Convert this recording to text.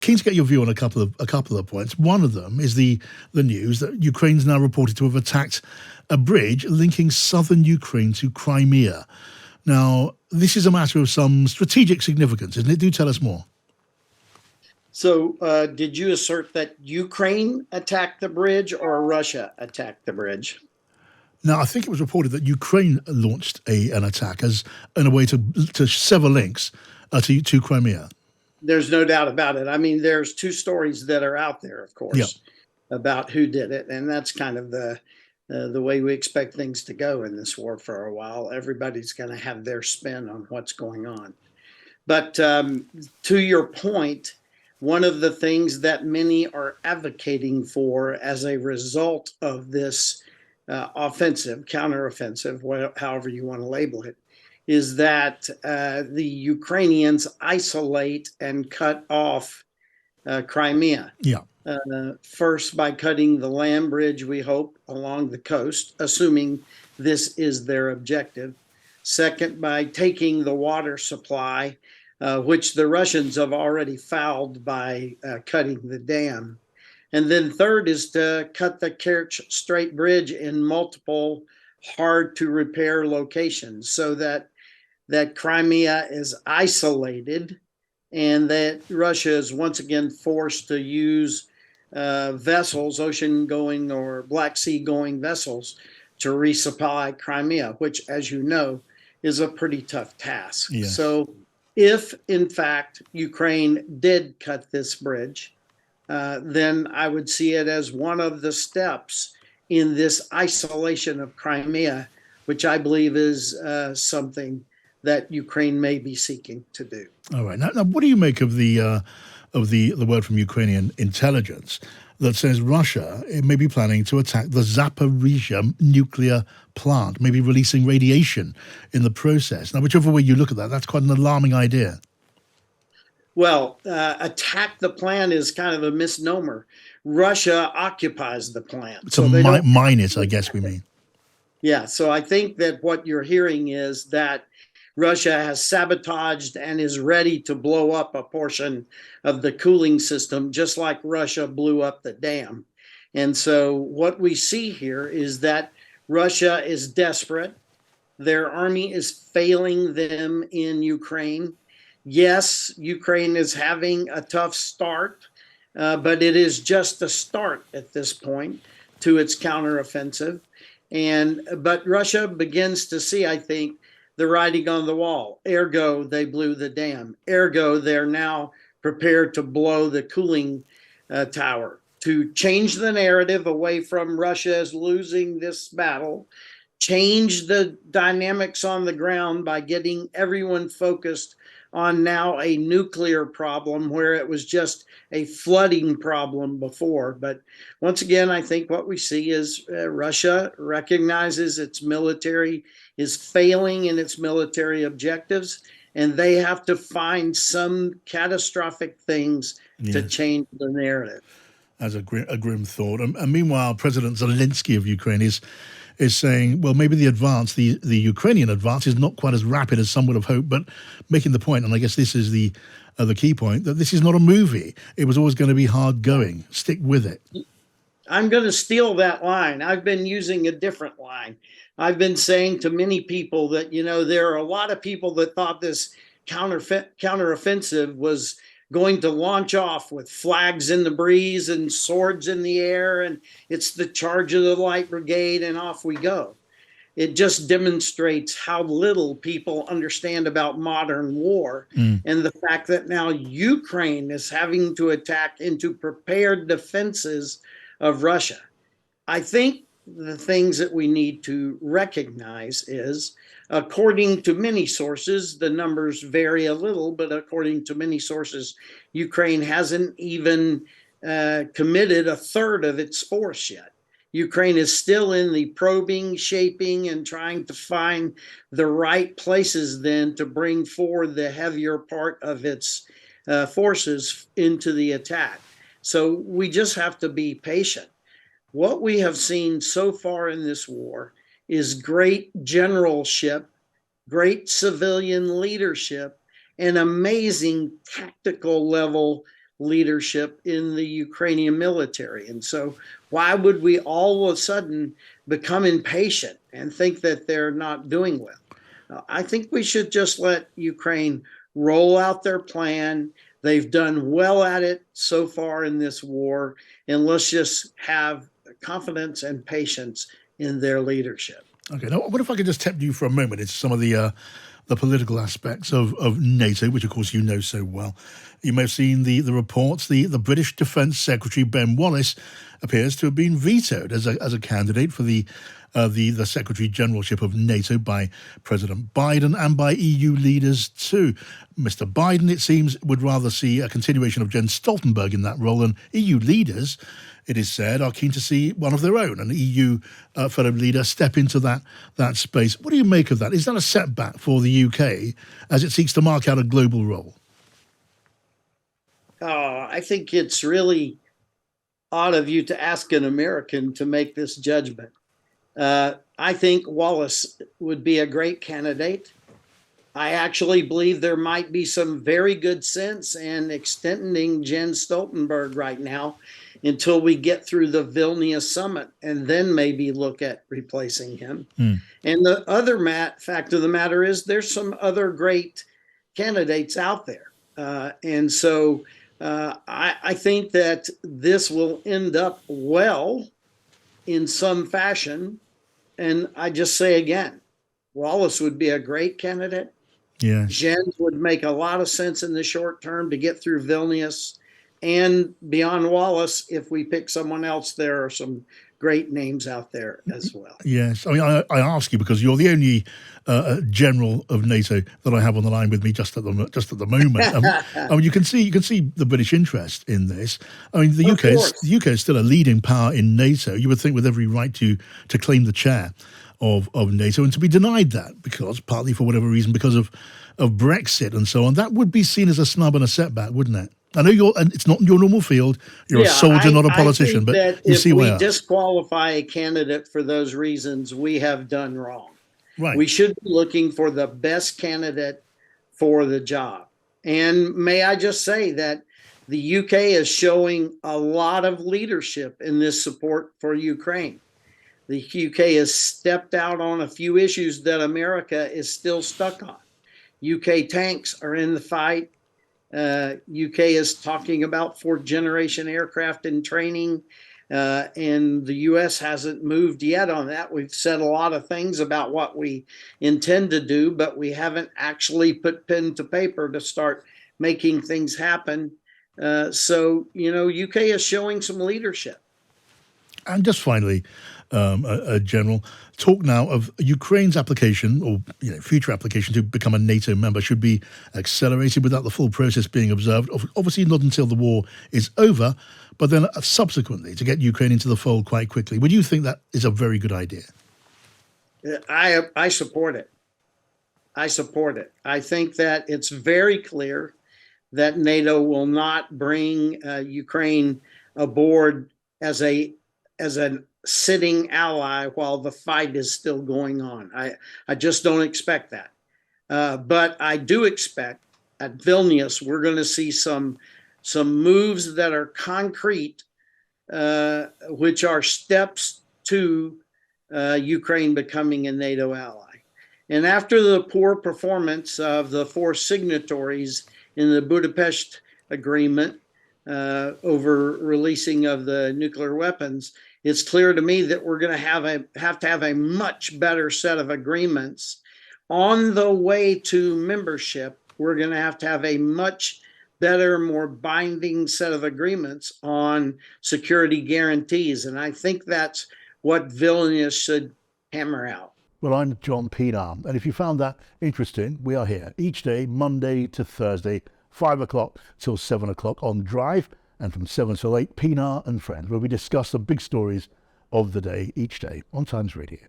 keen to get your view on a couple of points. One of them is the news that Ukraine's now reported to have attacked a bridge linking southern Ukraine to Crimea. Now, this is a matter of some strategic significance, isn't it? Do tell us more. So, did you assert that Ukraine attacked the bridge or Russia attacked the bridge? Now, I think it was reported that Ukraine launched an attack as in a way to sever links to Crimea. There's no doubt about it. I mean, there's two stories that are out there, of Yeah. course, about who did it, and that's kind of the way we expect things to go in this war for a while. Everybody's going to have their spin on what's going on. But to your point, one of the things that many are advocating for as a result of this offensive, counteroffensive, however you want to label it, is that the Ukrainians isolate and cut off Crimea. Yeah. First, by cutting the land bridge, we hope, along the coast, assuming this is their objective. Second, by taking the water supply, which the Russians have already fouled by cutting the dam. And then third is to cut the Kerch Strait Bridge in multiple hard to repair locations so that Crimea is isolated and that Russia is once again forced to use vessels, ocean going or Black Sea going vessels, to resupply Crimea, which, as you know, is a pretty tough task. Yes. So if, in fact, Ukraine did cut this bridge, then I would see it as one of the steps in this isolation of Crimea, which I believe is something that Ukraine may be seeking to do. All right. Now what do you make of the word from Ukrainian intelligence that says Russia may be planning to attack the Zaporizhia nuclear plant, maybe releasing radiation in the process? Now, whichever way you look at that, that's quite an alarming idea. Well, attack the plant is kind of a misnomer. Russia occupies the plant. So mine it, I guess we mean. Yeah, so I think that what you're hearing is that Russia has sabotaged and is ready to blow up a portion of the cooling system, just like Russia blew up the dam. And so what we see here is that Russia is desperate. Their army is failing them in Ukraine. Yes, Ukraine is having a tough start, but it is just a start at this point to its counteroffensive. But Russia begins to see, I think, the writing on the wall. Ergo, they blew the dam. Ergo, they're now prepared to blow the cooling tower. To change the narrative away from Russia as losing this battle, change the dynamics on the ground by getting everyone focused on now a nuclear problem where it was just a flooding problem before. But once again, I think what we see is Russia recognizes its military is failing in its military objectives, and they have to find some catastrophic things to change the narrative. As a grim thought. And meanwhile, President Zelensky of Ukraine is saying, well, maybe the Ukrainian advance is not quite as rapid as some would have hoped, but making the point, and I guess this is the key point, that this is not a movie. It was always going to be hard going. Stick with it. I'm going to steal that line. I've been using a different line. I've been saying to many people that, there are a lot of people that thought this counteroffensive was going to launch off with flags in the breeze and swords in the air, and it's the charge of the Light Brigade, and off we go. It just demonstrates how little people understand about modern war, and the fact that now Ukraine is having to attack into prepared defenses of Russia. I think the things that we need to recognize is, according to many sources, the numbers vary a little, but according to many sources, Ukraine hasn't even committed a third of its force yet. Ukraine is still in the probing, shaping, and trying to find the right places then to bring forward the heavier part of its forces into the attack. So we just have to be patient. What we have seen so far in this war is great generalship, great civilian leadership, and amazing tactical level leadership in the Ukrainian military. And so why would we all of a sudden become impatient and think that they're not doing well? I think we should just let Ukraine roll out their plan. They've done well at it so far in this war, and let's just have confidence and patience in their leadership. Okay, now what if I could just tempt you for a moment into some of the political aspects of NATO, which of course you know so well. You may have seen the reports. The British Defence Secretary Ben Wallace appears to have been vetoed as a candidate for the Secretary Generalship of NATO by President Biden and by EU leaders too. Mr. Biden, it seems, would rather see a continuation of Jens Stoltenberg in that role, and EU leaders, it is said, are keen to see one of their own, an EU fellow leader, step into that space. What do you make of that? Is that a setback for the UK as it seeks to mark out a global role? I think it's really odd of you to ask an American to make this judgment. I think Wallace would be a great candidate. I actually believe there might be some very good sense in extending Jens Stoltenberg right now until we get through the Vilnius summit and then maybe look at replacing him. And the other fact of the matter is there's some other great candidates out there. And so I think that this will end up well in some fashion. And I just say again, Wallace would be a great candidate. Yeah. Jens would make a lot of sense in the short term to get through Vilnius. And beyond Wallace, if we pick someone else, there are some great names out there as well. Yes. I mean, I ask you because you're the only general of NATO that I have on the line with me just at the moment. I mean, you can see the British interest in this. I mean, the UK is still a leading power in NATO. You would think with every right to claim the chair of NATO, and to be denied that because partly for whatever reason because of Brexit and so on, that would be seen as a snub and a setback, wouldn't it? I know it's not your normal field. You're a soldier, not a politician, but you see why. If we disqualify a candidate for those reasons, we have done wrong. Right. We should be looking for the best candidate for the job. And may I just say that the UK is showing a lot of leadership in this support for Ukraine. The UK has stepped out on a few issues that America is still stuck on. UK tanks are in the fight. UK is talking about fourth generation aircraft in training, and the US hasn't moved yet on that. We've said a lot of things about what we intend to do, but we haven't actually put pen to paper to start making things happen. So, UK is showing some leadership. And just finally, General, talk now of Ukraine's application or future application to become a NATO member should be accelerated without the full process being observed. Obviously not until the war is over, but then subsequently to get Ukraine into the fold quite quickly. Would you think that is a very good idea? I support it. I support it. I think that it's very clear that NATO will not bring Ukraine aboard as a sitting ally while the fight is still going on. I just don't expect that. But I do expect at Vilnius, we're going to see some moves that are concrete, which are steps to Ukraine becoming a NATO ally. And after the poor performance of the four signatories in the Budapest Agreement over releasing of the nuclear weapons, it's clear to me that we're going to have to have a much better set of agreements. On the way to membership, we're going to have a much better, more binding set of agreements on security guarantees. And I think that's what Vilnius should hammer out. Well, I'm John Pienaar, and if you found that interesting, we are here each day, Monday to Thursday, 5 o'clock till 7 o'clock on Drive, and from 7 till 8, Pienaar and Friends, where we discuss the big stories of the day each day on Times Radio.